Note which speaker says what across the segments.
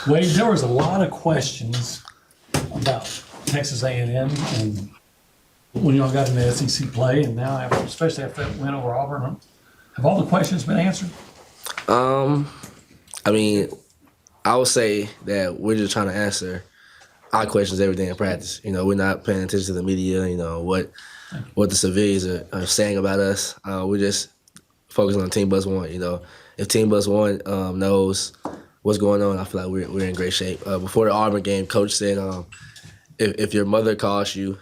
Speaker 1: Wade, there was a lot of questions about Texas A&M and when y'all got into SEC play, and now, especially after that win over Auburn, have all the questions been answered?
Speaker 2: I mean, I would say that we're just trying to answer our questions every day in practice. You know, we're not paying attention to the media, you know, what the civilians are saying about us. We're just focusing on Team Bus One. You know, if Team Bus One knows what's going on, I feel like we're in great shape. Before the Auburn game, Coach said, if your mother calls you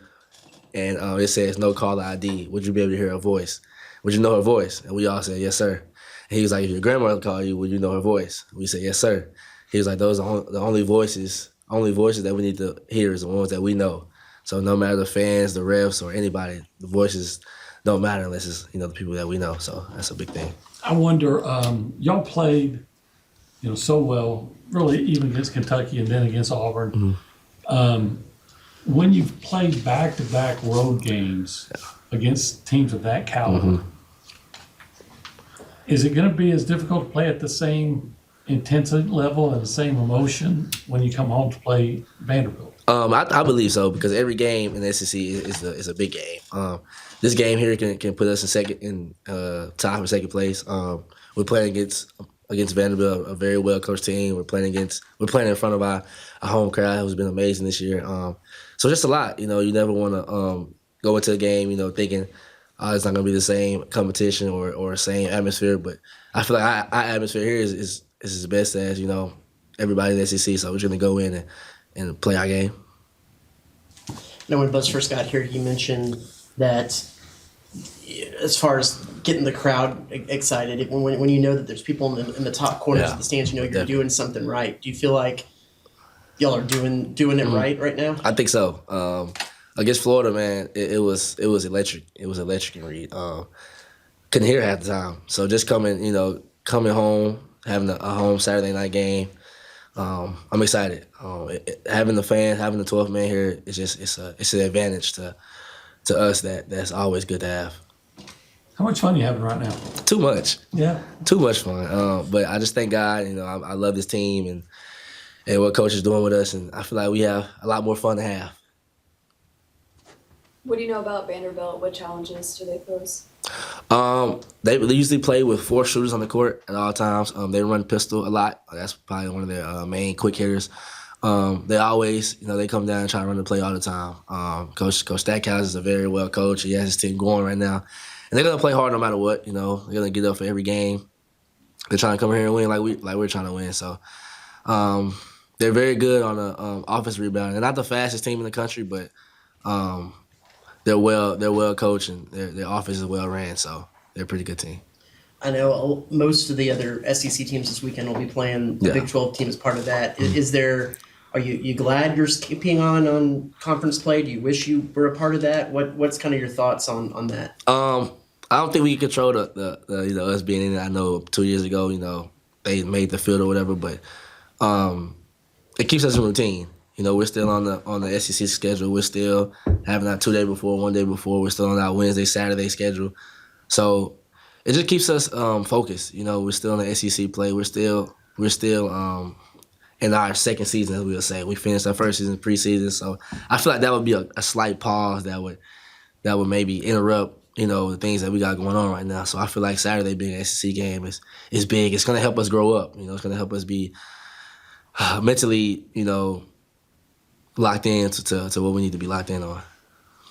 Speaker 2: and it says no caller ID, would you be able to hear her voice? Would you know her voice? And we all said, yes, sir. And he was like, if your grandmother called you, would you know her voice? We said, yes, sir. He was like, those are the only voices that we need to hear is the ones that we know. So no matter the fans, the refs, or anybody, the voices don't matter unless it's, you know, the people that we know. So that's a big thing.
Speaker 1: I wonder, y'all played, you know, so well, really even against Kentucky and then against Auburn. Mm-hmm. When you've played back-to-back road games against teams of that caliber, is it going to be as difficult to play at the same intensity level and the same emotion when you come home to play Vanderbilt?
Speaker 2: I believe so, because every game in the SEC is a big game. This game here can put us in tie for second place. We're playing against Vanderbilt, a very well coached team. We're playing in front of our home crowd, who's been amazing this year. So just a lot, you know. You never want to go into a game, you know, thinking it's not going to be the same competition or same atmosphere. But I feel like our atmosphere here is as best as, you know, everybody in the SEC. So we're going to go in and play our game.
Speaker 3: Now, when Buzz first got here, he mentioned that as far as getting the crowd excited, when you know that there's people in the top corners of the stands, you know you're doing something right. Do you feel like y'all are doing it right now?
Speaker 2: I think so. Against Florida, man, it was electric. It was electric and read. Couldn't hear half the time. So just coming home, having a home Saturday night game, I'm excited. Having the fans, having the 12th man here, it's an advantage to us that's always good to have.
Speaker 1: How much fun are you having right now?
Speaker 2: Too much.
Speaker 1: Yeah.
Speaker 2: Too much fun. But I just thank God. You know, I love this team and what Coach is doing with us, and I feel like we have a lot more fun to have.
Speaker 4: What do you know about Vanderbilt? What challenges do they pose?
Speaker 2: They usually play with 4 shooters on the court at all times. They run pistol a lot. That's probably one of their main quick hitters. They always, you know, they come down and try to run the play all the time. Coach Stackhouse is a very well coach. He has his team going right now. And they're going to play hard no matter what, you know. They're going to get up for every game. They're trying to come here and win like we're trying to win. So they're very good on the offensive rebound. They're not the fastest team in the country, but they're well coached and their offense is well ran, so they're a pretty good team.
Speaker 3: I know most of the other SEC teams this weekend will be playing the Big 12 team as part of that. Are you glad you're skipping on conference play? Do you wish you were a part of that? What's kind of your thoughts on that?
Speaker 2: I don't think we can control the you know, us being in it. I know 2 years ago, you know, they made the field or whatever, but it keeps us in routine. You know, we're still on the SEC schedule. We're still having our 2 day before, 1 day before. We're still on our Wednesday, Saturday schedule. So it just keeps us focused. You know, we're still in the SEC play. We're still in our second season, as we would say. We finished our first season preseason. So I feel like that would be a slight pause that would maybe interrupt, you know, the things that we got going on right now. So I feel like Saturday being an SEC game is big. It's going to help us grow up. You know, it's going to help us be mentally, you know, locked in to what we need to be locked in on.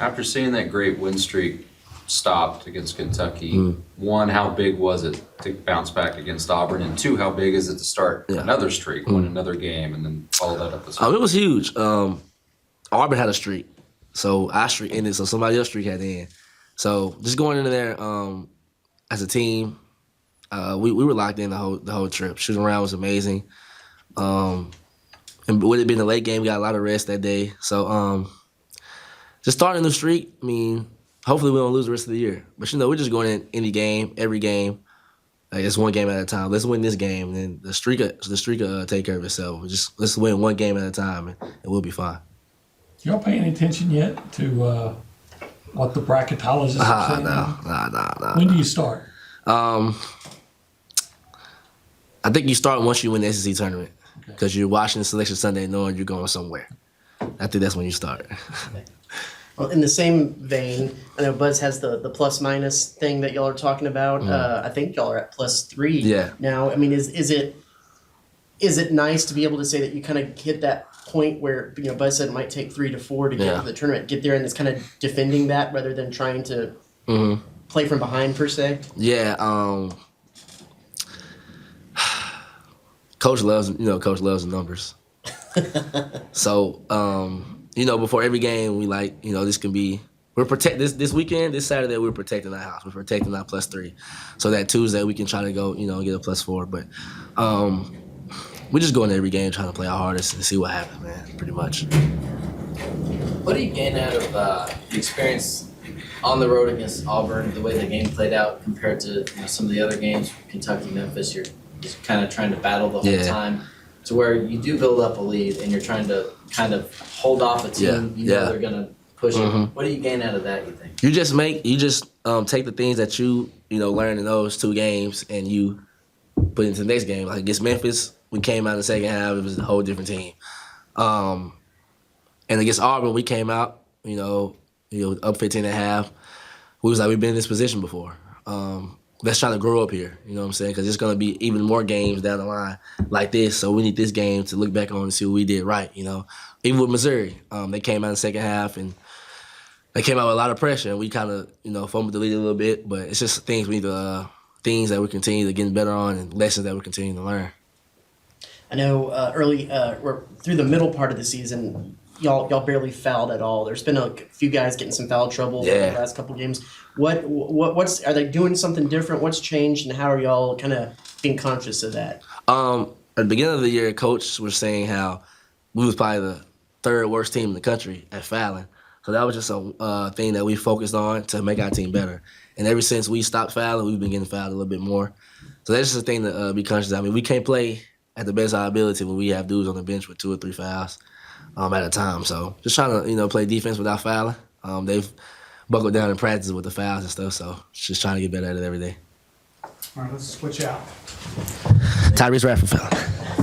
Speaker 5: After seeing that great win streak stopped against Kentucky, 1, how big was it to bounce back against Auburn? And 2, how big is it to start another streak, win another game, and then follow that up this week?
Speaker 2: It was huge. Auburn had a streak, so our streak ended, so somebody else's streak had to end. So just going into there as a team, we were locked in the whole trip. Shooting around was amazing. And with it being a late game, we got a lot of rest that day. So just starting a new streak, I mean, hopefully we don't lose the rest of the year. But, you know, we're just going in any game, every game. Like, it's one game at a time. Let's win this game, and then the streak will take care of itself. Let's win one game at a time, and we'll be fine.
Speaker 1: Y'all paying attention yet to what the bracketologists are saying?
Speaker 2: No.
Speaker 1: When do you start?
Speaker 2: I think you start once you win the SEC tournament. because you're watching the selection Sunday knowing you're going somewhere. I think that's when you start.
Speaker 3: Well, in the same vein, I know Buzz has the plus minus thing that y'all are talking about. I think y'all are at +3
Speaker 2: Yeah.
Speaker 3: now. I mean, is it nice to be able to say that you kind of hit that point where Buzz said it might take 3 to 4 to get to the tournament, get there, and it's kind of defending that rather than trying to play from behind per se?
Speaker 2: Yeah. Coach loves the numbers. So, before every game, we this can be, this weekend, this Saturday, we're protecting our house. We're protecting our +3. So that Tuesday, we can try to go, get a +4. But we just go into every game trying to play our hardest and see what happens, man, pretty much.
Speaker 6: What do you gain out of the experience on the road against Auburn, the way the game played out compared to some of the other games, Kentucky, Memphis? You're just kind of trying to battle the whole time, to where you do build up a lead and you're trying to kind of hold off a team they're going to push it. What do you gain out of that, you think?
Speaker 2: You just take the things that you learn in those 2 games and you put into the next game. Like against Memphis, we came out in the second half, it was a whole different team. And against Auburn, we came out, up 15.5. We was like, we've been in this position before. Let's try to grow up here, you know what I'm saying? Because there's going to be even more games down the line like this. So we need this game to look back on and see what we did right, Even with Missouri, they came out in the second half and they came out with a lot of pressure. And we kind of, fumbled the lead a little bit. But it's just things we need to, things that we continue to get better on and lessons that we continue to learn.
Speaker 3: I know we're through the middle part of the season, y'all barely fouled at all. There's been a few guys getting some foul trouble in the last couple games. What's are they doing something different? What's changed, and how are y'all kind of being conscious of that?
Speaker 2: At the beginning of the year, Coach was saying how we was probably the 3rd worst team in the country at fouling. So that was just a thing that we focused on to make our team better. And ever since we stopped fouling, we've been getting fouled a little bit more. So that's just a thing to be conscious of. I mean, we can't play at the best of our ability when we have dudes on the bench with 2 or 3 fouls at a time. So just trying to, play defense without fouling. They've buckled down in practice with the fouls and stuff, so just trying to get better at it every day.
Speaker 7: All right, let's switch out.
Speaker 2: Tyrese Radford foul.